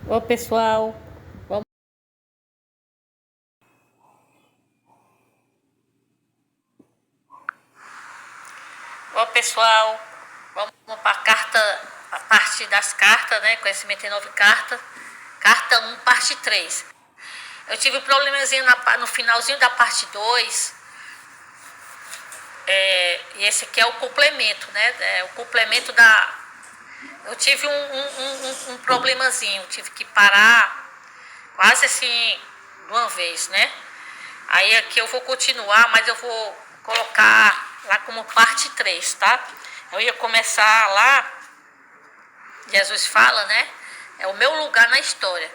Ô pessoal, vamos... Ô pessoal, vamos para a carta, a parte das cartas, né? Conhecimento em 9 cartas. Carta 1, parte 3. Eu tive um problemazinho no finalzinho da parte 2. E esse aqui é o complemento, né? É o complemento da... Eu tive um problemazinho, tive que parar quase assim de uma vez, né? Aí aqui eu vou continuar, mas eu vou colocar lá como parte 3, tá? Eu ia começar lá, Jesus fala, né? É o meu lugar na história.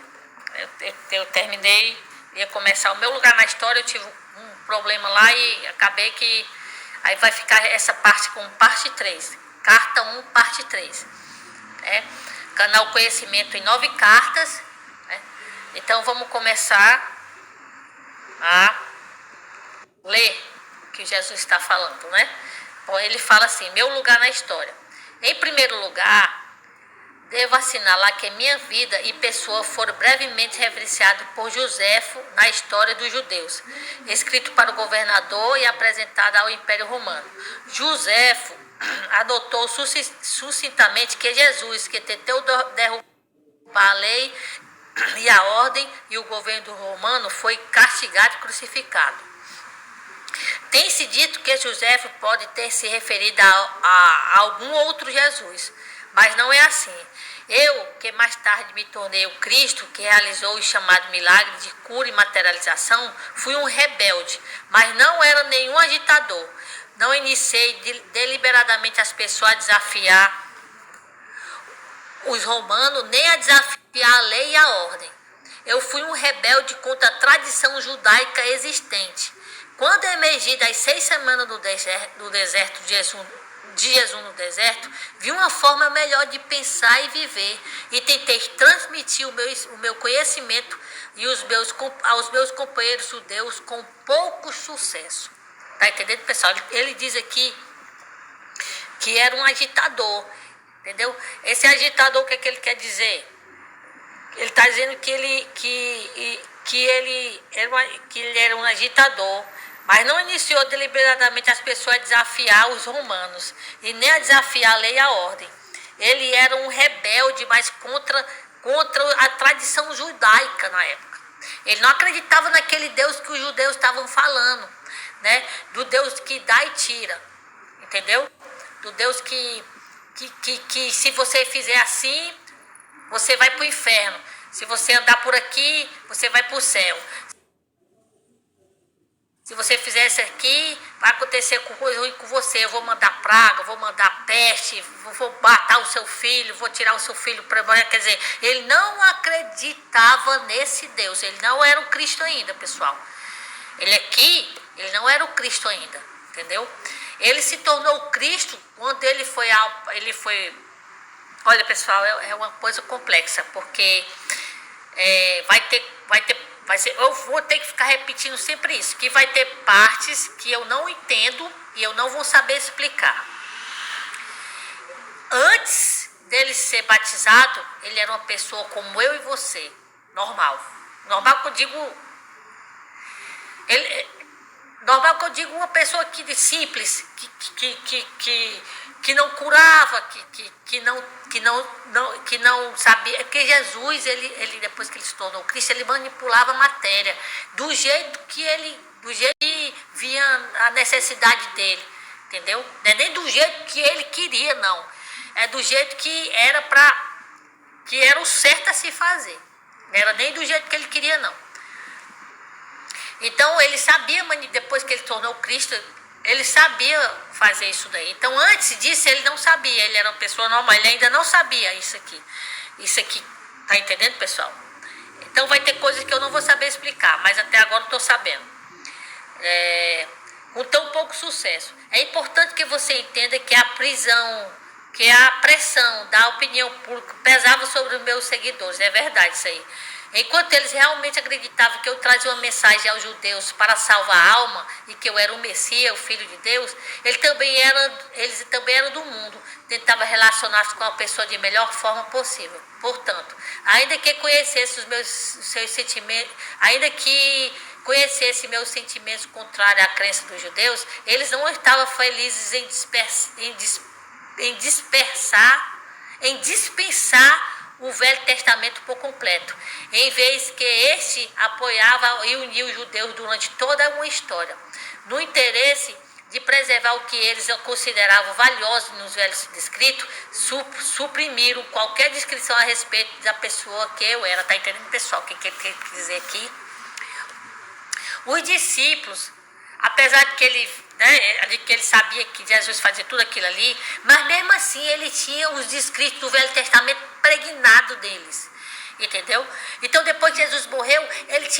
Eu terminei, ia começar o meu lugar na história, eu tive um problema lá e acabei que... Aí vai ficar essa parte como parte 3. Carta 1, parte 3. Né? Canal Conhecimento em 9 cartas. Né? Então vamos começar a ler o que Jesus está falando, né? Bom, ele fala assim: meu lugar na história. Em primeiro lugar, devo assinalar que minha vida e pessoa foram brevemente referenciados por Joséfo na história dos judeus, escrito para o governador e apresentado ao Império Romano. Joséfo adotou sucintamente que Jesus, que tentou derrubar a lei e a ordem e o governo romano, foi castigado e crucificado. Tem-se dito que Joséfo pode ter se referido a algum outro Jesus, mas não é assim. Eu, que mais tarde me tornei o Cristo, que realizou o chamado milagre de cura e materialização, fui um rebelde, mas não era nenhum agitador. Não iniciei deliberadamente as pessoas a desafiar os romanos, nem a desafiar a lei e a ordem. Eu fui um rebelde contra a tradição judaica existente. Quando emergi das 6 semanas do deserto de Jesus no deserto, vi uma forma melhor de pensar e viver e tentei transmitir o meu conhecimento aos meus companheiros judeus com pouco sucesso. Tá entendendo, pessoal? Ele diz aqui que era um agitador, entendeu? Esse agitador, o que é que ele quer dizer? Ele está dizendo que ele era um agitador, mas não iniciou deliberadamente as pessoas a desafiar os romanos e nem a desafiar a lei e a ordem. Ele era um rebelde, mas contra a tradição judaica na época. Ele não acreditava naquele Deus que os judeus estavam falando, né? Do Deus que dá e tira, entendeu? Do Deus que se você fizer assim, você vai para o inferno. Se você andar por aqui, você vai para o céu. Se você fizer isso aqui, vai acontecer coisa ruim com você. Eu vou mandar praga, vou mandar peste, vou matar o seu filho, vou tirar o seu filho para embora. Quer dizer, ele não acreditava nesse Deus. Ele não era o Cristo ainda, pessoal. Ele não era o Cristo ainda, entendeu? Ele se tornou Cristo quando ele foi. Olha, pessoal, é uma coisa complexa, porque eu vou ter que ficar repetindo sempre isso, que vai ter partes que eu não entendo e eu não vou saber explicar. Antes dele ser batizado, ele era uma pessoa como eu e você, normal. Normal que eu digo... Normal que eu digo uma pessoa simples, que não curava, que não sabia, que Jesus, ele depois que ele se tornou Cristo, ele manipulava a matéria do jeito que via a necessidade dele, entendeu? Não é nem do jeito que ele queria, não. É do jeito que era o certo a se fazer. Não era nem do jeito que ele queria, não. Então ele sabia, depois que ele tornou Cristo, ele sabia fazer isso daí. Então antes disso ele não sabia, ele era uma pessoa normal, ele ainda não sabia isso aqui. Isso aqui, tá entendendo, pessoal? Então vai ter coisas que eu não vou saber explicar, mas até agora eu estou sabendo. Com tão pouco sucesso. É importante que você entenda que a prisão que a pressão da opinião pública pesava sobre os meus seguidores. É verdade isso aí. Enquanto eles realmente acreditavam que eu trazia uma mensagem aos judeus para salvar a alma e que eu era o Messias, o Filho de Deus, eles também eram do mundo, tentavam relacionar-se com a pessoa de melhor forma possível. Portanto, ainda que conhecesse seus sentimentos, ainda que conhecesse meus sentimentos contrários à crença dos judeus, eles não estavam felizes em dispensar o Velho Testamento por completo, em vez que este apoiava e unia os judeus durante toda uma história, no interesse de preservar o que eles consideravam valioso nos velhos escritos, suprimiram qualquer descrição a respeito da pessoa que eu era. Tá entendendo, pessoal, o que ele quer dizer aqui? Os discípulos, apesar de que ele sabia que Jesus fazia tudo aquilo ali, mas mesmo assim ele tinha os escritos do Velho Testamento pregnado deles, entendeu? Então depois que Jesus morreu, eles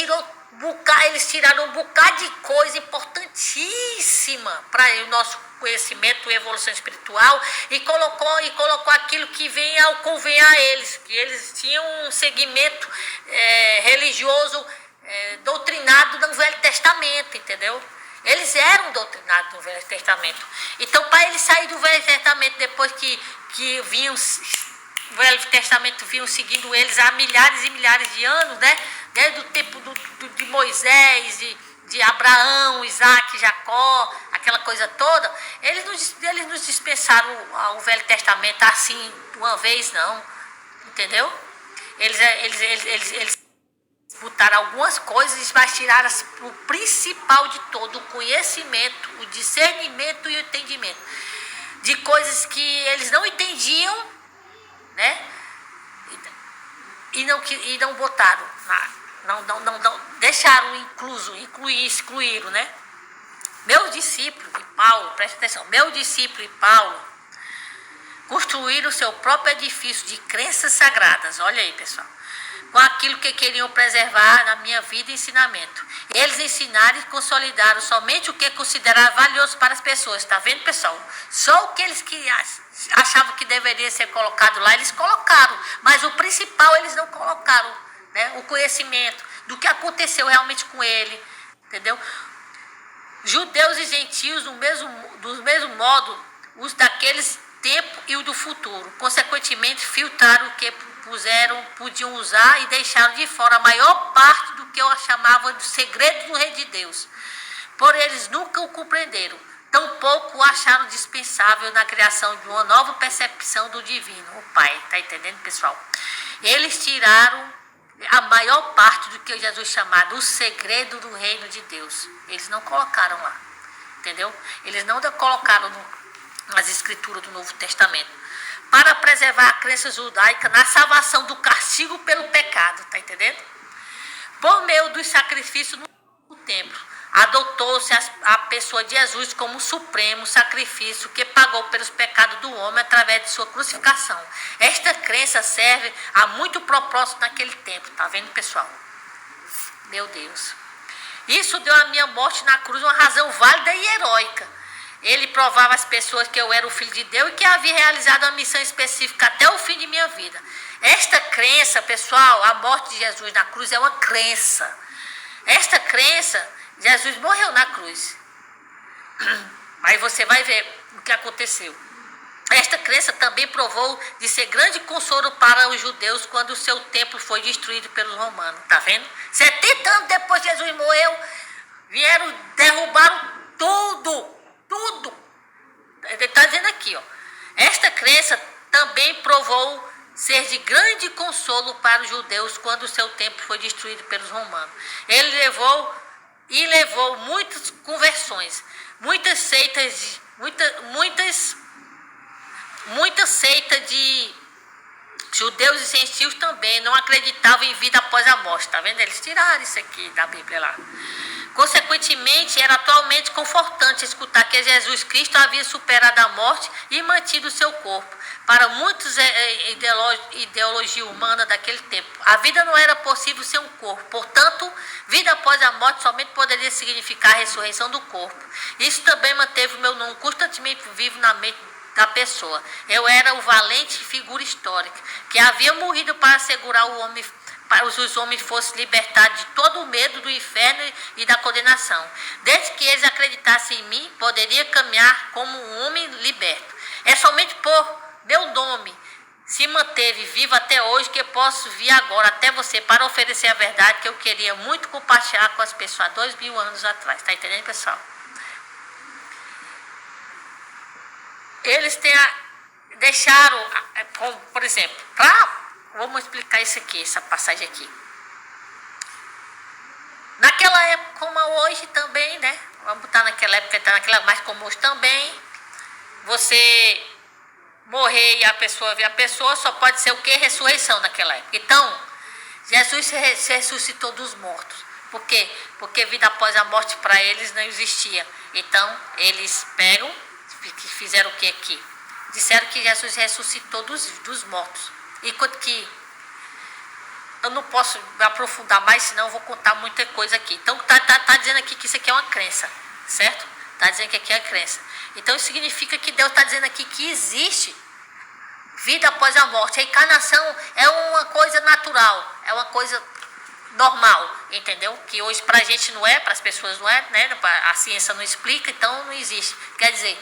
tiraram um bocado de coisa importantíssima para o nosso conhecimento e evolução espiritual e colocou aquilo que convém a eles, que eles tinham um segmento religioso doutrinado no Velho Testamento, entendeu? Eles eram doutrinados no Velho Testamento. Então, para eles saírem do Velho Testamento, depois que vinham, o Velho Testamento vinham seguindo eles há milhares e milhares de anos, né? Desde o tempo de Moisés, de Abraão, Isaac, Jacó, aquela coisa toda, eles nos dispensaram o Velho Testamento assim, de uma vez, não. Entendeu? Eles botaram algumas coisas, mas tiraram o principal de todo, o conhecimento, o discernimento e o entendimento de coisas que eles não entendiam, né? E não botaram, não deixaram excluíram, né? Meu discípulo e Paulo, presta atenção, meu discípulo e Paulo construíram o seu próprio edifício de crenças sagradas, olha aí, pessoal, com aquilo que queriam preservar na minha vida e ensinamento. Eles ensinaram e consolidaram somente o que consideravam valioso para as pessoas. Está vendo, pessoal? Só o que eles achavam que deveria ser colocado lá, eles colocaram. Mas o principal eles não colocaram, né? O conhecimento do que aconteceu realmente com ele. Entendeu? Judeus e gentios, do mesmo modo, os daqueles tempos e o do futuro. Consequentemente, filtraram o que podiam usar e deixaram de fora a maior parte do que eu chamava de segredo do reino de Deus. Porém, eles nunca o compreenderam, tampouco o acharam dispensável na criação de uma nova percepção do divino, o Pai. Está entendendo, pessoal? Eles tiraram a maior parte do que Jesus chamava o segredo do reino de Deus. Eles não colocaram lá, entendeu? Eles não colocaram nas escrituras do Novo Testamento, para preservar a crença judaica na salvação do castigo pelo pecado, tá entendendo? Por meio dos sacrifícios no templo, adotou-se a pessoa de Jesus como o supremo sacrifício que pagou pelos pecados do homem através de sua crucificação. Esta crença serve a muito propósito naquele tempo, tá vendo, pessoal? Meu Deus. Isso deu à minha morte na cruz uma razão válida e heróica. Ele provava às pessoas que eu era o Filho de Deus e que havia realizado uma missão específica até o fim de minha vida. Esta crença, pessoal, a morte de Jesus na cruz é uma crença. Esta crença, Jesus morreu na cruz. Aí você vai ver o que aconteceu. Esta crença também provou de ser grande consolo para os judeus quando o seu templo foi destruído pelos romanos. Tá vendo? 70 anos depois que Jesus morreu, vieram, derrubaram tudo. Ele está dizendo aqui, ó. Esta crença também provou ser de grande consolo para os judeus quando o seu templo foi destruído pelos romanos. Ele levou muitas conversões, muitas seitas de judeus e gentios também não acreditavam em vida após a morte. Tá vendo? Eles tiraram isso aqui da Bíblia lá. Consequentemente, era atualmente confortante escutar que Jesus Cristo havia superado a morte e mantido o seu corpo. Para muitos, ideologia humana daquele tempo, a vida não era possível sem um corpo. Portanto, vida após a morte somente poderia significar a ressurreição do corpo. Isso também manteve o meu nome constantemente vivo na mente da pessoa. Eu era o valente figura histórica que havia morrido para assegurar o homem, para os homens fossem libertados de todo o medo do inferno e da condenação. Desde que eles acreditassem em mim, poderia caminhar como um homem liberto. É somente por meu nome se manteve vivo até hoje que eu posso vir agora até você para oferecer a verdade que eu queria muito compartilhar com as pessoas há 2000 anos atrás. Tá entendendo, pessoal? Eles deixaram, por exemplo, vamos explicar isso aqui, essa passagem aqui. Naquela época como hoje também, né? Vamos botar naquela época, mas como hoje também, você morrer e a pessoa ver a pessoa, só pode ser o que? Ressurreição naquela época. Então, Jesus se ressuscitou dos mortos. Por quê? Porque vida após a morte para eles não existia. Então, eles fizeram o que aqui? Disseram que Jesus ressuscitou dos mortos. Enquanto que eu não posso me aprofundar mais, senão eu vou contar muita coisa aqui. Então, tá dizendo aqui que isso aqui é uma crença, certo? Está dizendo que aqui é crença. Então isso significa que Deus está dizendo aqui que existe vida após a morte. A encarnação é uma coisa natural, é uma coisa normal, entendeu? Que hoje para a gente não é, para as pessoas não é, né? A ciência não explica, então não existe. Quer dizer,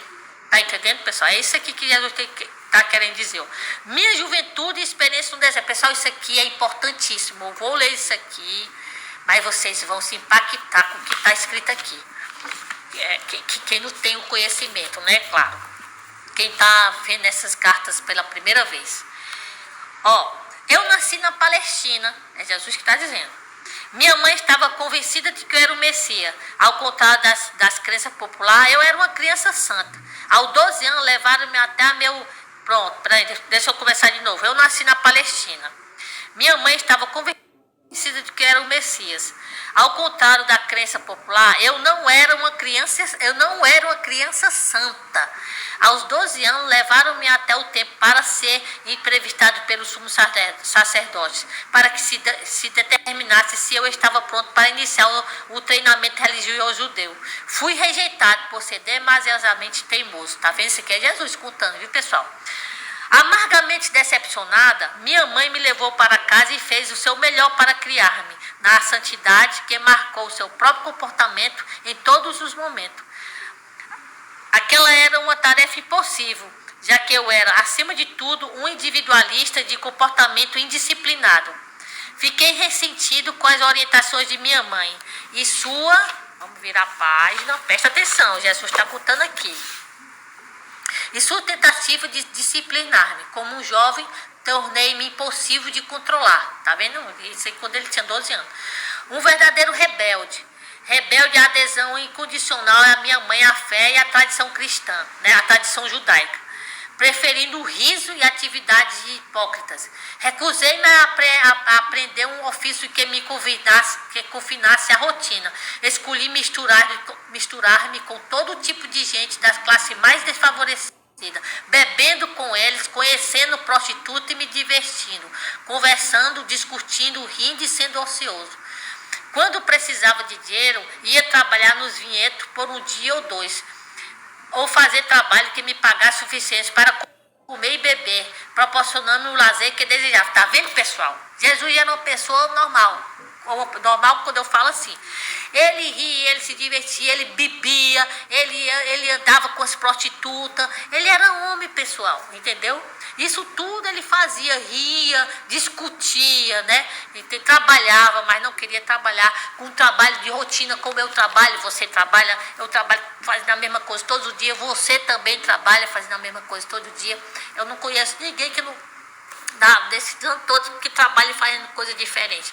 tá entendendo, pessoal? É isso aqui que Jesus está querendo dizer. Ó. Minha juventude e experiência no deserto. Pessoal, isso aqui é importantíssimo. Eu vou ler isso aqui, mas vocês vão se impactar com o que está escrito aqui. Quem não tem o conhecimento, né? Claro. Quem está vendo essas cartas pela primeira vez. Ó, eu nasci na Palestina, é Jesus que está dizendo. Minha mãe estava convencida de que eu era o Messias. Ao contrário das crenças populares, eu era uma criança santa. Aos 12 anos, levaram-me até meu... Pronto, peraí, deixa eu começar de novo. Eu nasci na Palestina. Minha mãe estava convencida de que era o Messias. Ao contrário da crença popular, eu não era uma criança santa. Aos 12 anos, levaram-me até o templo para ser entrevistado pelo sumo sacerdote, para que se determinasse se eu estava pronto para iniciar o treinamento religioso judeu. Fui rejeitado por ser demasiadamente teimoso. Tá vendo? Isso aqui é Jesus contando, viu, pessoal? Amargamente decepcionada, minha mãe me levou para casa e fez o seu melhor para criar-me na santidade que marcou o seu próprio comportamento em todos os momentos. Aquela era uma tarefa impossível, já que eu era, acima de tudo, um individualista de comportamento indisciplinado. Fiquei ressentido com as orientações de minha mãe e vamos virar a página, presta atenção, Jesus está contando aqui. E sua tentativa de disciplinar-me como um jovem, tornei-me impossível de controlar. Tá vendo? Isso aí quando ele tinha 12 anos. Um verdadeiro rebelde. Rebelde à adesão incondicional à minha mãe, à fé e à tradição cristã, né? A tradição judaica. Preferindo o riso e atividades hipócritas. Recusei-me a aprender um ofício que me confinasse à rotina. Escolhi misturar-me com todo tipo de gente das classes mais desfavorecidas, bebendo com eles, conhecendo prostituta e me divertindo, conversando, discutindo, rindo e sendo ocioso. Quando precisava de dinheiro, ia trabalhar nos vinhedos por um dia ou dois, ou fazer trabalho que me pagasse o suficiente para comer e beber, proporcionando o lazer que desejava. Tá vendo, pessoal? Jesus era uma pessoa normal. Normal quando eu falo assim. Ele ria, ele se divertia, ele bebia, ele andava com as prostitutas. Ele era homem, pessoal, entendeu? Isso tudo ele fazia, ria, discutia, né? Ele trabalhava, mas não queria trabalhar com um trabalho de rotina como eu trabalho, você trabalha, eu trabalho fazendo a mesma coisa todo dia, você também trabalha fazendo a mesma coisa todo dia. Eu não conheço ninguém que não desse tanto todos que trabalha fazendo coisa diferente.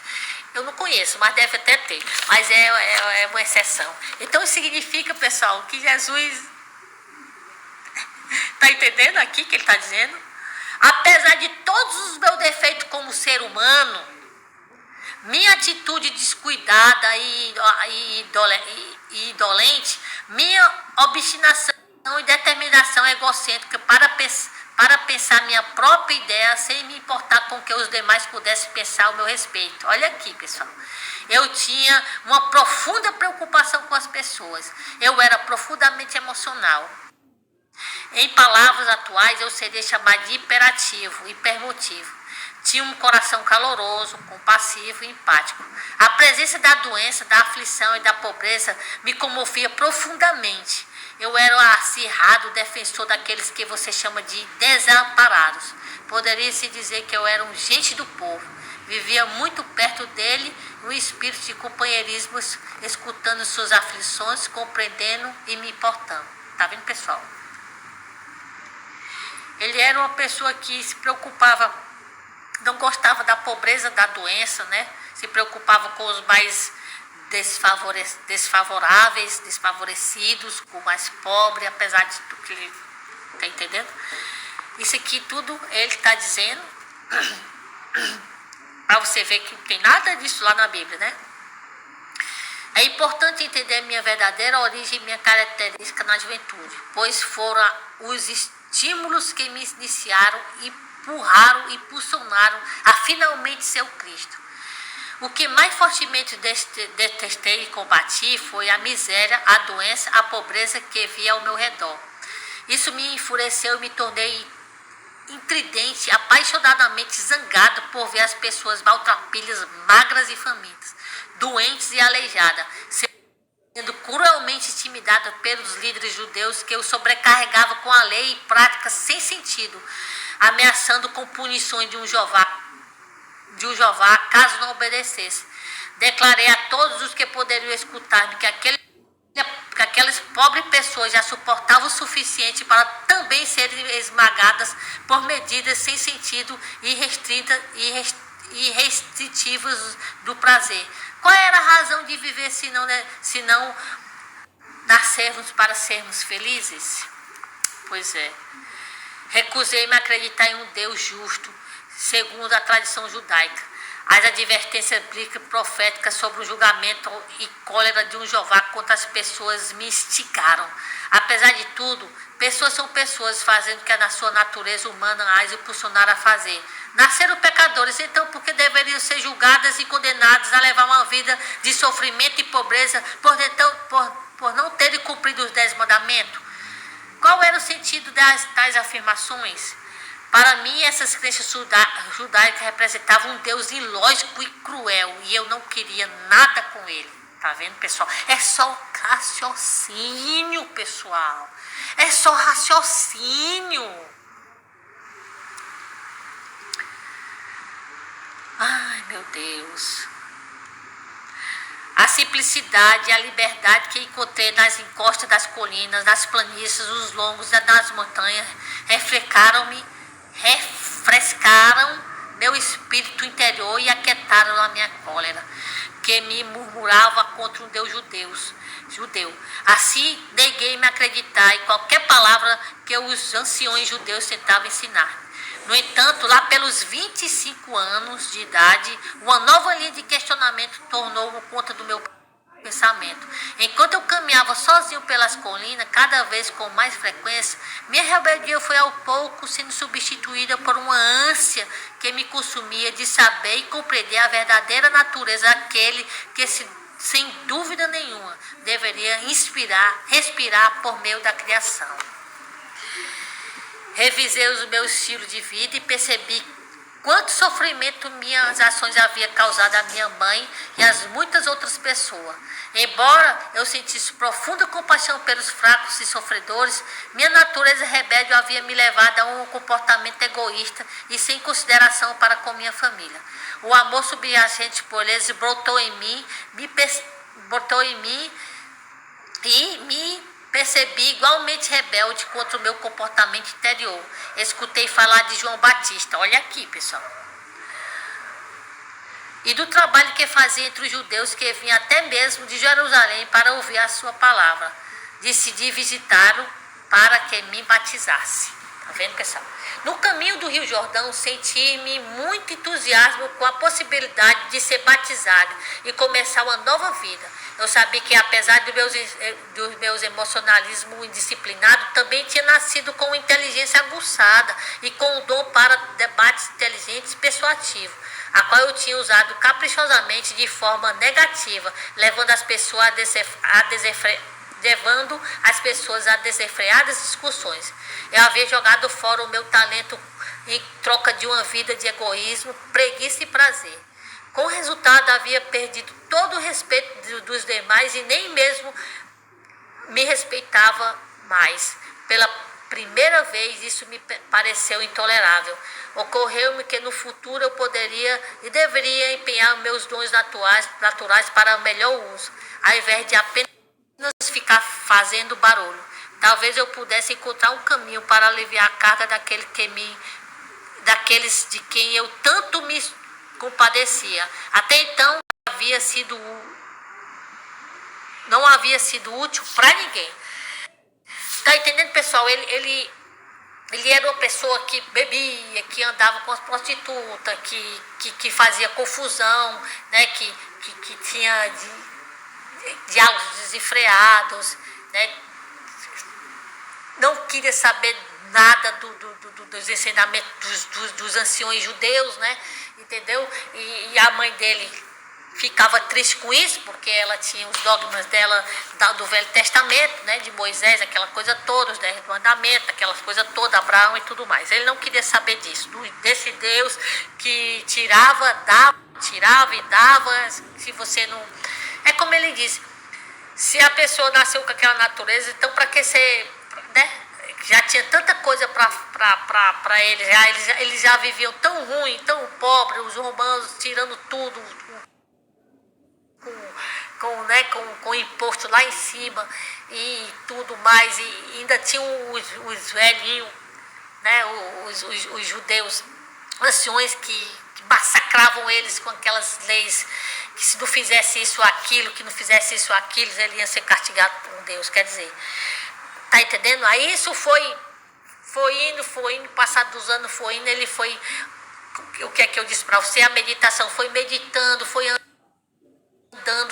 Eu não conheço, mas deve até ter. Mas é uma exceção. Então isso significa, pessoal, que Jesus está entendendo aqui que ele está dizendo? Apesar de todos os meus defeitos como ser humano, minha atitude descuidada e indolente, minha obstinação e determinação egocêntrica para pensar minha própria ideia sem me importar com que os demais pudessem pensar ao meu respeito. Olha aqui, pessoal. Eu tinha uma profunda preocupação com as pessoas. Eu era profundamente emocional. Em palavras atuais, eu seria chamado de hiperativo, hipermotivo. Tinha um coração caloroso, compassivo e empático. A presença da doença, da aflição e da pobreza me comovia profundamente. Eu era o acirrado defensor daqueles que você chama de desamparados. Poderia-se dizer que eu era um gente do povo. Vivia muito perto dele, no espírito de companheirismo, escutando suas aflições, compreendendo e me importando. Tá vendo, pessoal? Ele era uma pessoa que se preocupava, não gostava da pobreza, da doença, né? Se preocupava com os mais desfavoráveis, desfavorecidos, com o mais pobre, apesar de tudo que ele está entendendo. Isso aqui tudo ele está dizendo para você ver que não tem nada disso lá na Bíblia, né? É importante entender minha verdadeira origem e minha característica na juventude, pois foram os estímulos que me iniciaram, empurraram e impulsionaram a finalmente ser o Cristo. O que mais fortemente detestei e combati foi a miséria, a doença, a pobreza que via ao meu redor. Isso me enfureceu e me tornei intridente, apaixonadamente zangado por ver as pessoas maltrapilhas, magras e famintas, doentes e aleijadas, sendo cruelmente intimidada pelos líderes judeus que eu sobrecarregava com a lei e práticas sem sentido, ameaçando com punições de um Jeová caso não obedecesse. Declarei a todos os que poderiam escutar-me que aquelas pobres pessoas já suportavam o suficiente para também serem esmagadas por medidas sem sentido e restritivas do prazer. Qual era a razão de viver senão nascermos para sermos felizes? Pois é. Recusei-me a acreditar em um Deus justo, segundo a tradição judaica. As advertências bíblicas proféticas sobre o julgamento e cólera de um Jeová contra as pessoas me instigaram. Apesar de tudo, pessoas são pessoas, fazendo o que na sua natureza humana as impulsionaram a fazer. Nasceram pecadores, então por que deveriam ser julgadas e condenadas a levar uma vida de sofrimento e pobreza por não terem cumprido os 10 mandamentos? Qual era o sentido das tais afirmações? Para mim, essas crenças judaicas representavam um Deus ilógico e cruel, e eu não queria nada com ele. Tá vendo, pessoal? É só raciocínio, pessoal. É só raciocínio. Ai, meu Deus. A simplicidade e a liberdade que encontrei nas encostas das colinas, nas planícies, nos longos e nas montanhas refrescaram meu espírito interior e aquietaram a minha cólera, que me murmurava contra um Deus judeu. Assim, neguei-me a acreditar em qualquer palavra que os anciões judeus tentavam ensinar. No entanto, lá pelos 25 anos de idade, uma nova linha de questionamento tornou conta do meu pensamento. Enquanto eu caminhava sozinho pelas colinas, cada vez com mais frequência, minha rebeldia foi ao pouco sendo substituída por uma ânsia que me consumia de saber e compreender a verdadeira natureza daquele que, sem dúvida nenhuma, deveria respirar por meio da criação. Revisei o meu estilo de vida e percebi quanto sofrimento minhas ações haviam causado à minha mãe e às muitas outras pessoas. Embora eu sentisse profunda compaixão pelos fracos e sofredores, minha natureza rebelde havia me levado a um comportamento egoísta e sem consideração para com minha família. O amor subjacente por eles brotou em mim e me percebi igualmente rebelde contra o meu comportamento interior. Escutei falar de João Batista. Olha aqui, pessoal. E do trabalho que fazia entre os judeus que vinham até mesmo de Jerusalém para ouvir a sua palavra. Decidi visitá-lo para que me batizasse. Tá vendo, pessoal? No caminho do Rio Jordão, senti-me muito entusiasmo com a possibilidade de ser batizado e começar uma nova vida. Eu sabia que, apesar dos meus emocionalismo indisciplinado, também tinha nascido com inteligência aguçada e com o dom para debates inteligentes e persuasivos, a qual eu tinha usado caprichosamente de forma negativa, levando as pessoas a levando as pessoas a desenfreadas discussões. Eu havia jogado fora o meu talento em troca de uma vida de egoísmo, preguiça e prazer. Com o resultado, havia perdido todo o respeito dos demais e nem mesmo me respeitava mais. Pela primeira vez, isso me pareceu intolerável. Ocorreu-me que no futuro eu poderia e deveria empenhar meus dons naturais para o melhor uso, ao invés de apenas ficar fazendo barulho. Talvez eu pudesse encontrar um caminho para aliviar a carga daqueles de quem eu tanto me compadecia. Até então não havia sido útil para ninguém. Tá entendendo, pessoal? Ele era uma pessoa que bebia, que andava com as prostitutas, que fazia confusão, né? que tinha diálogos desenfreados, né? Não queria saber nada dos ensinamentos dos anciões judeus, né? Entendeu? E a mãe dele ficava triste com isso, porque ela tinha os dogmas dela do Velho Testamento, né, de Moisés, aquela coisa toda, os 10 mandamentos, aquelas coisas todas, Abraão e tudo mais. Ele não queria saber disso, desse Deus que tirava e dava, se você não... É como ele disse, se a pessoa nasceu com aquela natureza, então para que ser, né? Já tinha tanta coisa para eles já viviam tão ruim, tão pobre, os romanos tirando tudo, com imposto lá em cima e tudo mais, e ainda tinham os velhinhos, né, os judeus anciões que massacravam eles com aquelas leis, que se não fizesse isso ou aquilo, que não fizesse isso ou aquilo, ele ia ser castigado por Deus, quer dizer, tá entendendo? Aí isso foi indo, passado dos anos foi indo, ele foi, o que é que eu disse para você, a meditação, foi meditando, foi andando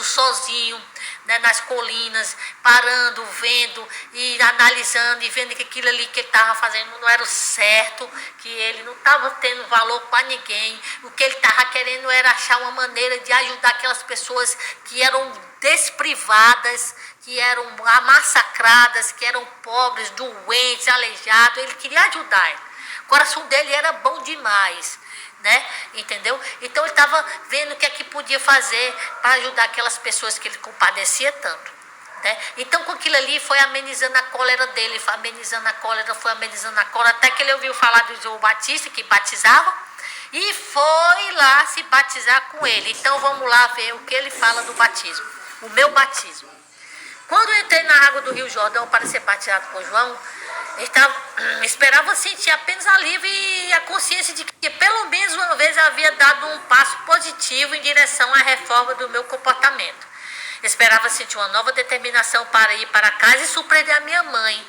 sozinho, né, nas colinas, parando, vendo e analisando e vendo que aquilo ali que ele estava fazendo não era o certo, que ele não estava tendo valor para ninguém. O que ele estava querendo era achar uma maneira de ajudar aquelas pessoas que eram desprivadas, que eram massacradas, que eram pobres, doentes, aleijados. Ele queria ajudar. O coração dele era bom demais, né? Entendeu? Então ele estava vendo o que é que podia fazer para ajudar aquelas pessoas que ele compadecia tanto, né? Então com aquilo ali foi amenizando a cólera dele, foi amenizando a cólera, até que ele ouviu falar do João Batista, que batizava, e foi lá se batizar com ele. Então vamos lá ver o que ele fala do batismo, o meu batismo. Quando eu entrei na água do Rio Jordão para ser batizado por João, esperava sentir apenas alívio e a consciência de que pelo menos uma vez eu havia dado um passo positivo em direção à reforma do meu comportamento. Esperava sentir uma nova determinação para ir para casa e surpreender a minha mãe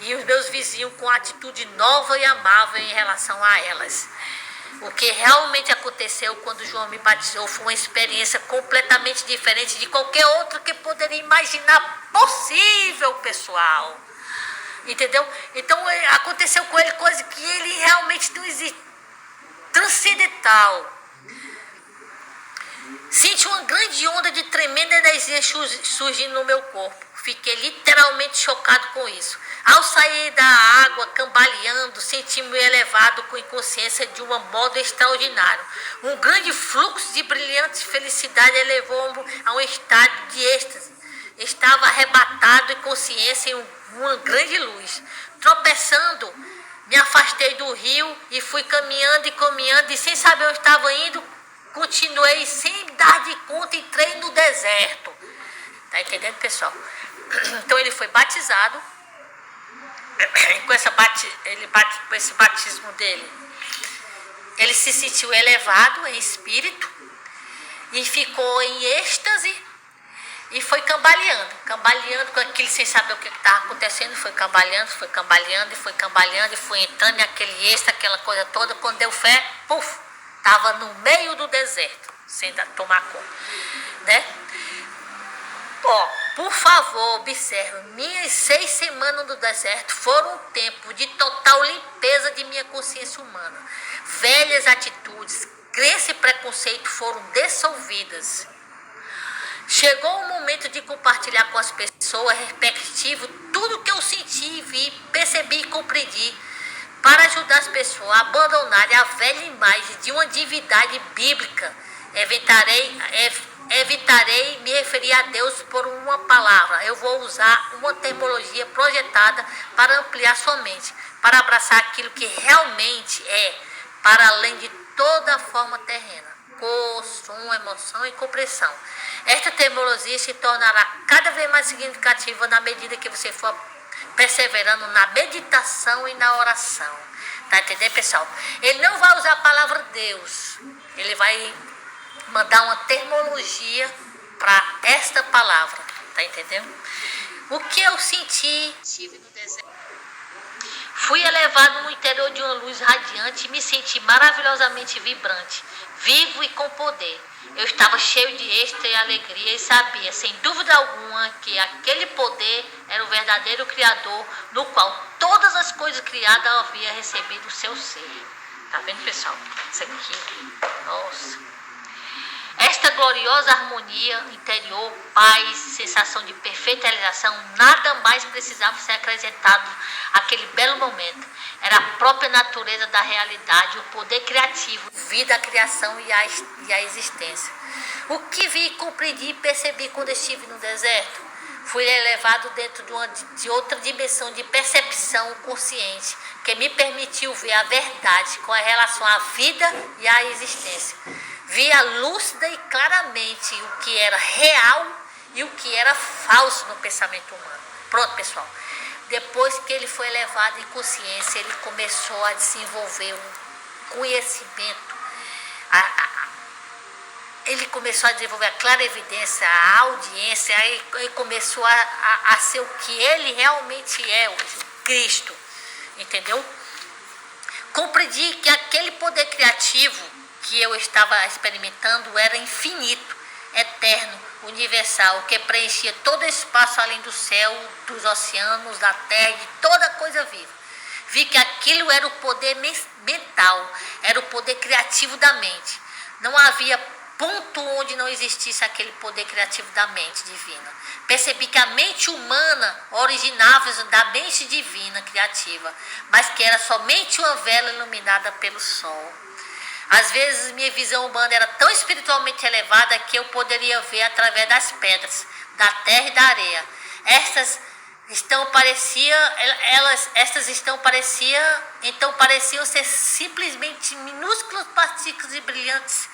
e os meus vizinhos com atitude nova e amável em relação a elas. O que realmente aconteceu quando João me batizou foi uma experiência completamente diferente de qualquer outra que poderia imaginar possível, pessoal. Entendeu? Então aconteceu com ele coisa que ele realmente não existe, transcendental. Senti uma grande onda de tremenda energia surgindo no meu corpo. Fiquei literalmente chocado com isso. Ao sair da água, cambaleando, senti-me elevado com inconsciência de um modo extraordinário. Um grande fluxo de brilhante felicidade elevou-me a um estado de êxtase. Estava arrebatado em consciência em uma grande luz. Tropeçando, me afastei do rio e fui caminhando e sem saber onde estava indo, continuei sem dar de conta, entrei no deserto. Tá entendendo, pessoal? Então ele foi batizado, com esse batismo dele, ele se sentiu elevado em espírito e ficou em êxtase e foi cambaleando com aquilo sem saber o que estava acontecendo, foi cambaleando e foi entrando naquele êxtase, aquela coisa toda. Quando deu fé, puf, estava no meio do deserto, sem tomar conta, né? Por favor, observe, minhas 6 semanas no deserto foram um tempo de total limpeza de minha consciência humana. Velhas atitudes, crença e preconceito foram dissolvidas. Chegou o momento de compartilhar com as pessoas respectivo tudo que eu senti, vi, percebi e compreendi para ajudar as pessoas a abandonarem a velha imagem de uma divindade bíblica. Evitarei me referir a Deus por uma palavra. Eu vou usar uma terminologia projetada para ampliar sua mente, para abraçar aquilo que realmente é, para além de toda forma terrena, cor, som, emoção e compreensão. Esta terminologia se tornará cada vez mais significativa na medida que você for perseverando na meditação e na oração. Tá entendendo, pessoal? Ele não vai usar a palavra Deus. Ele vai mandar uma terminologia para esta palavra. Tá entendendo? O que eu senti? Estive no deserto. Fui elevado no interior de uma luz radiante e me senti maravilhosamente vibrante, vivo e com poder. Eu estava cheio de êxtase e alegria e sabia, sem dúvida alguma, que aquele poder era o verdadeiro Criador, no qual todas as coisas criadas havia recebido o seu ser. Tá vendo, pessoal? Isso aqui, nossa. Esta gloriosa harmonia interior, paz, sensação de perfeita realização, nada mais precisava ser acrescentado àquele belo momento. Era a própria natureza da realidade, o poder criativo, vida, a criação e a existência. O que vi, compreendi e percebi quando estive no deserto? Fui elevado dentro de outra dimensão de percepção consciente, que me permitiu ver a verdade com relação à vida e à existência. Via lúcida e claramente o que era real e o que era falso no pensamento humano. Pronto, pessoal. Depois que ele foi elevado em consciência, ele começou a desenvolver um conhecimento. Ele começou a desenvolver a clarividência, a audiência, aí ele começou a ser o que ele realmente é hoje, o Cristo. Entendeu? Compreendi que aquele poder criativo que eu estava experimentando era infinito, eterno, universal, que preenchia todo o espaço além do céu, dos oceanos, da terra e de toda coisa viva. Vi que aquilo era o poder mental, era o poder criativo da mente. Não havia ponto onde não existisse aquele poder criativo da mente divina. Percebi que a mente humana originava da mente divina criativa, mas que era somente uma vela iluminada pelo sol. Às vezes minha visão humana era tão espiritualmente elevada que eu poderia ver através das pedras, da terra e da areia. Estas pareciam ser simplesmente minúsculas partículas brilhantes,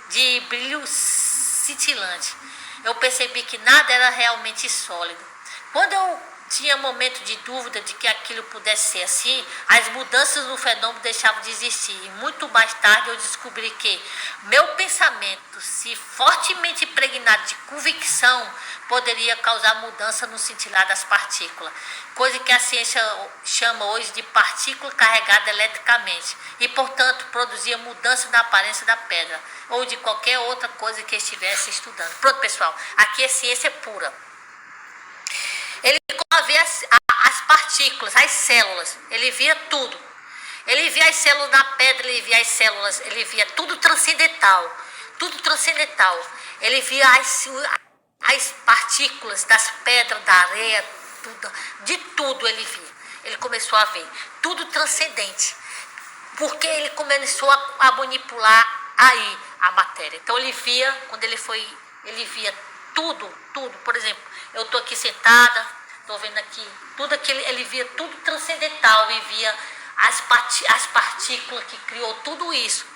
de brilho cintilante. Eu percebi que nada era realmente sólido. Quando eu tinha momento de dúvida de que aquilo pudesse ser assim, as mudanças no fenômeno deixavam de existir. E muito mais tarde eu descobri que meu pensamento, se fortemente impregnado de convicção, poderia causar mudança no cintilar das partículas, coisa que a ciência chama hoje de partícula carregada eletricamente, e portanto produzia mudança na aparência da pedra, ou de qualquer outra coisa que estivesse estudando. Pronto, pessoal, aqui é ciência pura. Ele via as partículas, as células, ele via tudo. Ele via as células da pedra, ele via as células, ele via tudo transcendental, tudo transcendental. Ele via as partículas das pedras, da areia, tudo, de tudo ele via. Ele começou a ver tudo transcendente, porque ele começou a manipular aí a matéria. Então ele via, ele via tudo. Por exemplo, eu estou aqui sentada, estou vendo aqui, tudo aquilo, ele via tudo transcendental e via as partículas que criou tudo isso,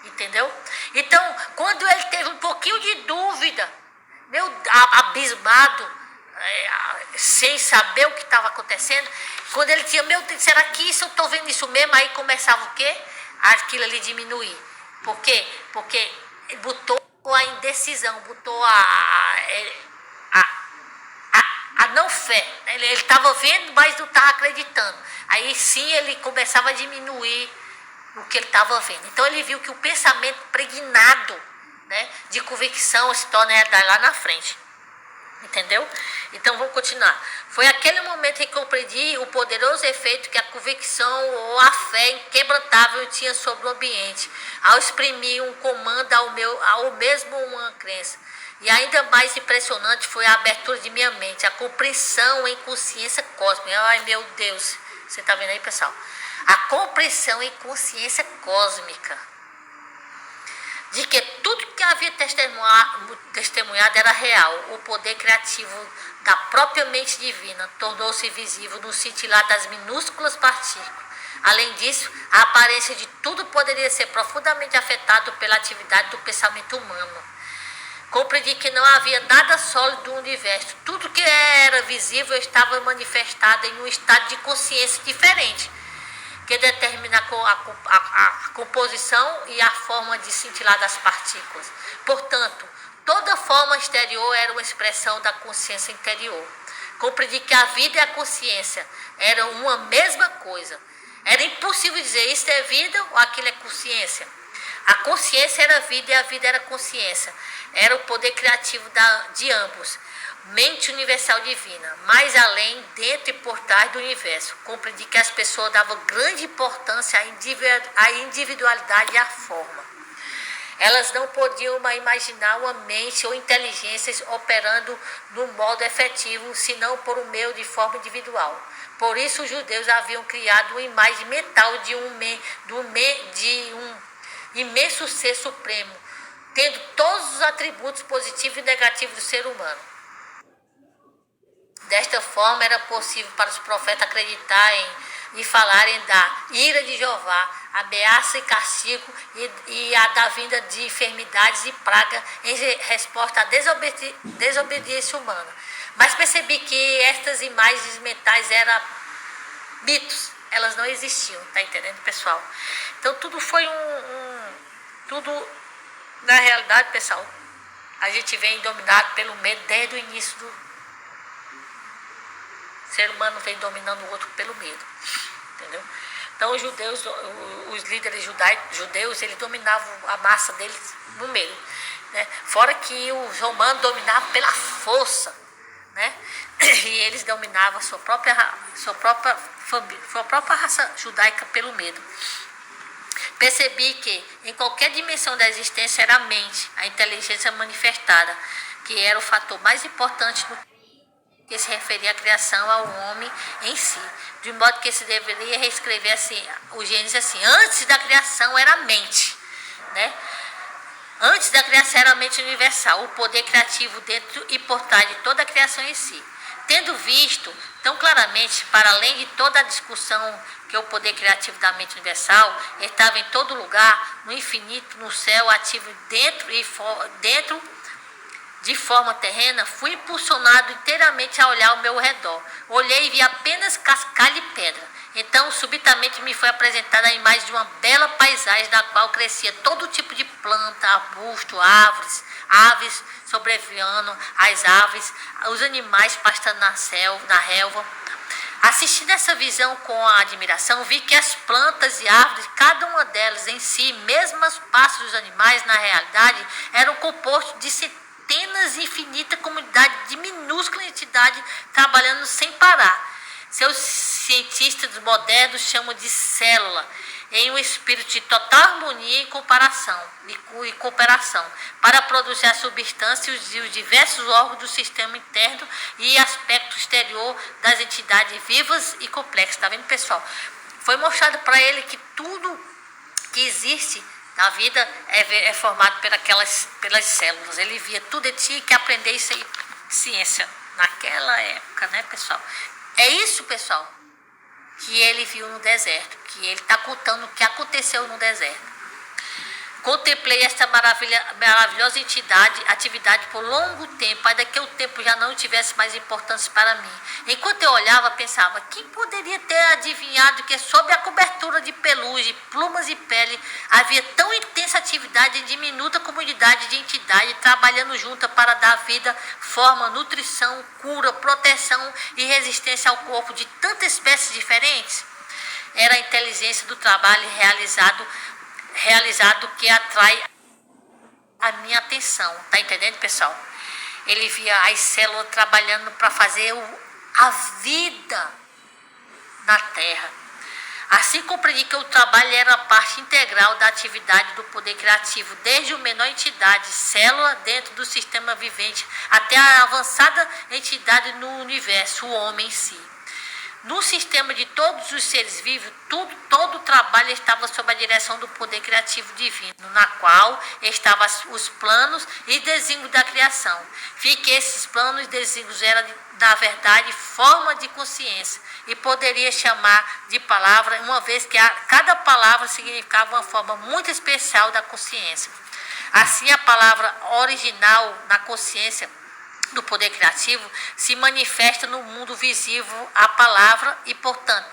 entendeu? Então, quando ele teve um pouquinho de dúvida, abismado, sem saber o que estava acontecendo, quando ele tinha, meu Deus, será que isso eu estou vendo isso mesmo? Aí começava o quê? Aquilo ali diminuir. Por quê? Porque botou a indecisão, botou a não fé. Ele estava vendo, mas não estava acreditando. Aí sim ele começava a diminuir o que ele estava vendo. Então ele viu que o pensamento pregnado, né, de convicção se torna lá na frente. Entendeu? Então vamos continuar. Foi aquele momento em que compreendi o poderoso efeito que a convicção ou a fé inquebrantável tinha sobre o ambiente, ao exprimir um comando ao mesmo uma crença. E ainda mais impressionante foi a abertura de minha mente, a compreensão em consciência cósmica. Ai, meu Deus, você está vendo aí, pessoal? A compreensão em consciência cósmica de que tudo que havia testemunhado era real. O poder criativo da própria mente divina tornou-se visível no cintilar das minúsculas partículas. Além disso, a aparência de tudo poderia ser profundamente afetado pela atividade do pensamento humano. Compreendi que não havia nada sólido no universo. Tudo que era visível estava manifestado em um estado de consciência diferente, que determina a composição e a forma de cintilar das partículas. Portanto, toda forma exterior era uma expressão da consciência interior. Compreendi que a vida e a consciência eram uma mesma coisa. Era impossível dizer isso é vida ou aquilo é consciência. A consciência era vida e a vida era consciência. Era o poder criativo de ambos. Mente universal divina, mais além, dentro e por trás do universo. Compreendi que as pessoas davam grande importância à individualidade e à forma. Elas não podiam imaginar uma mente ou inteligências operando no modo efetivo, senão por um meio de forma individual. Por isso os judeus haviam criado uma imagem mental de um imenso ser supremo, tendo todos os atributos positivos e negativos do ser humano. Desta forma, era possível para os profetas acreditarem e falarem da ira de Jeová, ameaça e castigo, e a da vinda de enfermidades e praga em resposta à desobediência humana. Mas percebi que estas imagens mentais eram mitos, elas não existiam, tá entendendo, pessoal? Então tudo foi tudo, na realidade, pessoal, a gente vem dominado pelo medo desde o início do ser humano, vem dominando o outro pelo medo, entendeu? Então os judeus, os líderes judeus, eles dominavam a massa deles no medo, né? Fora que os romanos dominavam pela força, né? E eles dominavam a sua própria raça judaica pelo medo. Percebi que em qualquer dimensão da existência era a mente, a inteligência manifestada, que era o fator mais importante no que se referia à criação ao homem em si, de modo que se deveria reescrever assim, o Gênesis assim: antes da criação era a mente, né? Antes da criação era a mente universal, o poder criativo dentro e por trás de toda a criação em si. Tendo visto tão claramente, para além de toda a discussão, que o poder criativo da mente universal estava em todo lugar, no infinito, no céu, ativo dentro de forma terrena, fui impulsionado inteiramente a olhar ao meu redor. Olhei e vi apenas cascalho e pedra. Então, subitamente me foi apresentada a imagem de uma bela paisagem na qual crescia todo tipo de planta, arbusto, aves sobrevoando as aves, os animais pastando na relva. Assistindo essa visão com a admiração, vi que as plantas e árvores, cada uma delas em si, mesmo os pássaros e os animais, na realidade, eram compostos de centenas e infinitas comunidades de minúscula entidade trabalhando sem parar. Seus cientistas modernos chamam de célula, em um espírito de total harmonia e cooperação, para produzir a substância e os diversos órgãos do sistema interno e aspecto exterior das entidades vivas e complexas. Está vendo, pessoal? Foi mostrado para ele que tudo que existe na vida é formado pelas células. Ele via tudo, ele tinha que aprender isso aí, ciência, naquela época, né, pessoal? É isso, pessoal, que ele viu no deserto, que ele está contando o que aconteceu no deserto. Contemplei esta maravilhosa atividade por longo tempo, ainda que o tempo já não tivesse mais importância para mim. Enquanto eu olhava, pensava, quem poderia ter adivinhado que sob a cobertura de pelugem, plumas e pele, havia tão intensa atividade em diminuta comunidade de entidade, trabalhando juntas para dar vida, forma, nutrição, cura, proteção e resistência ao corpo de tantas espécies diferentes? Era a inteligência do trabalho realizado que atrai a minha atenção. Tá entendendo, pessoal? Ele via as células trabalhando para fazer a vida na Terra. Assim compreendi que o trabalho era parte integral da atividade do poder criativo, desde a menor entidade, célula dentro do sistema vivente, até a avançada entidade no universo, o homem em si. No sistema de todos os seres vivos, todo o trabalho estava sob a direção do poder criativo divino, na qual estavam os planos e desígnios da criação. Vi que esses planos e desígnios eram, na verdade, forma de consciência, e poderia chamar de palavra, uma vez que cada palavra significava uma forma muito especial da consciência. Assim, a palavra original na consciência do poder criativo se manifesta no mundo visível a palavra e, portanto,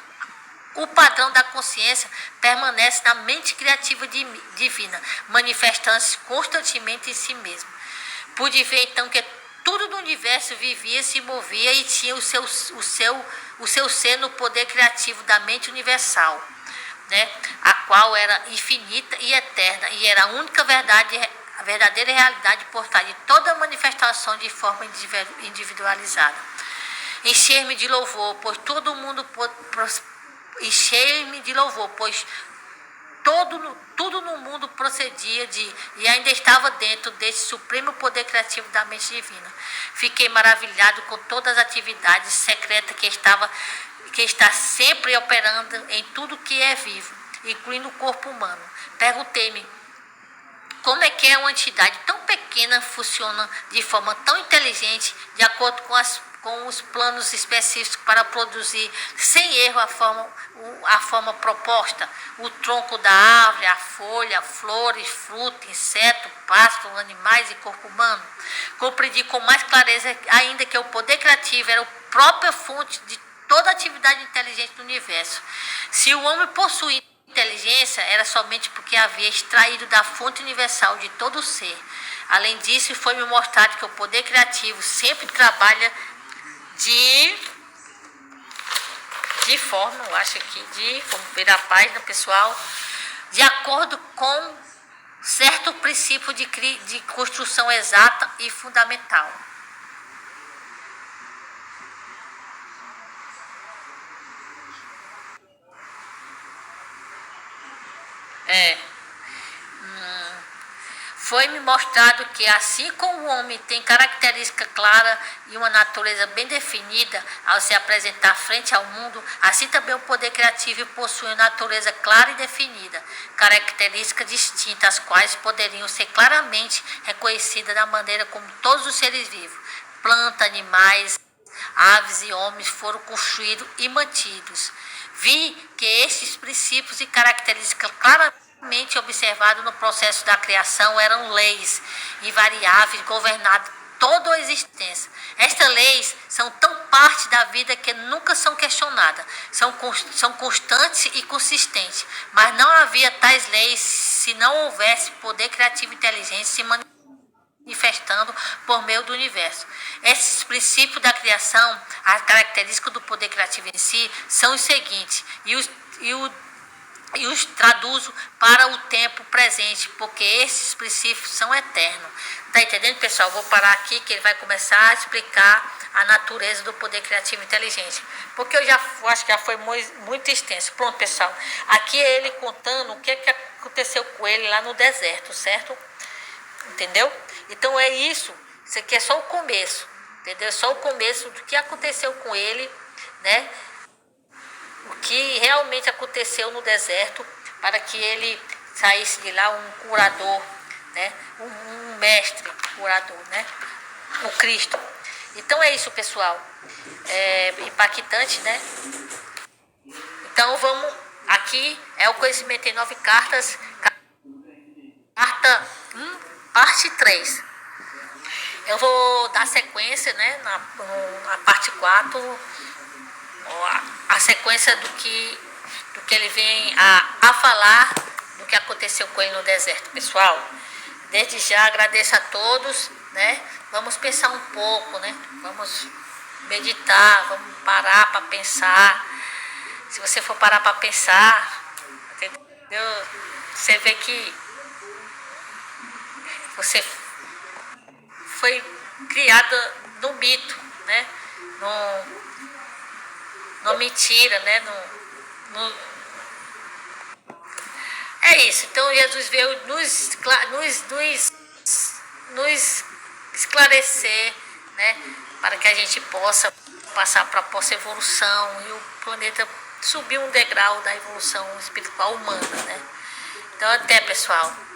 o padrão da consciência permanece na mente criativa divina, manifestando-se constantemente em si mesmo. Pude ver então que tudo no universo vivia, se movia e tinha o seu ser no poder criativo da mente universal, né? A qual era infinita e eterna e era a única verdade, a verdadeira realidade por trás de toda manifestação de forma individualizada. Encher-me de louvor, pois todo mundo encher-me de louvor, pois tudo no mundo procedia e ainda estava dentro desse supremo poder criativo da mente divina. Fiquei maravilhado com todas as atividades secretas que está sempre operando em tudo que é vivo, incluindo o corpo humano. Perguntei-me, como é que uma entidade tão pequena funciona de forma tão inteligente, de acordo com os planos específicos para produzir sem erro a forma proposta, o tronco da árvore, a folha, flores, fruto, inseto, pássaro, animais e corpo humano. Compreendi com mais clareza ainda que o poder criativo era a própria fonte de toda a atividade inteligente do universo. Se o homem possuía inteligência, era somente porque havia extraído da fonte universal de todo o ser. Além disso, foi-me mostrado que o poder criativo sempre trabalha vamos ver a página, pessoal, de acordo com certo princípio de construção exata e fundamental. Foi-me mostrado que, assim como o homem tem característica clara e uma natureza bem definida ao se apresentar frente ao mundo, assim também o poder criativo possui uma natureza clara e definida, características distintas, as quais poderiam ser claramente reconhecidas da maneira como todos os seres vivos, plantas, animais, aves e homens foram construídos e mantidos. Vi que estes princípios e características claramente observados no processo da criação eram leis invariáveis governando toda a existência. Estas leis são tão parte da vida que nunca são questionadas, são constantes e consistentes, mas não havia tais leis se não houvesse poder criativo e inteligente se manifestando por meio do universo. Esses princípios da criação, as características do poder criativo em si, são os seguintes, e os traduzo para o tempo presente, porque esses princípios são eternos. Tá entendendo, pessoal? Vou parar aqui que ele vai começar a explicar a natureza do poder criativo e inteligente, porque eu acho que já foi muito extenso. Pronto, pessoal. Aqui é ele contando o que aconteceu com ele lá no deserto, certo? Entendeu? Então é isso. Isso aqui é só o começo, entendeu? É só o começo do que aconteceu com ele, né? O que realmente aconteceu no deserto para que ele saísse de lá um curador, né? Um mestre curador, né? O Cristo. Então é isso, pessoal. É impactante, né? Então vamos, aqui é o conhecimento em 9 cartas, carta 1, parte 3. Eu vou dar sequência, né? Na parte 4. A sequência do que ele vem a falar do que aconteceu com ele no deserto, pessoal. Desde já agradeço a todos, né? Vamos pensar um pouco, né? Vamos meditar, vamos parar para pensar. Se você for parar para pensar, entendeu? Você vê que você foi criada no mito, né? No mentira, né? é isso. Então Jesus veio nos esclarecer, né? Para que a gente possa passar para a pós-evolução e o planeta subir um degrau da evolução espiritual humana, né? Então até, pessoal.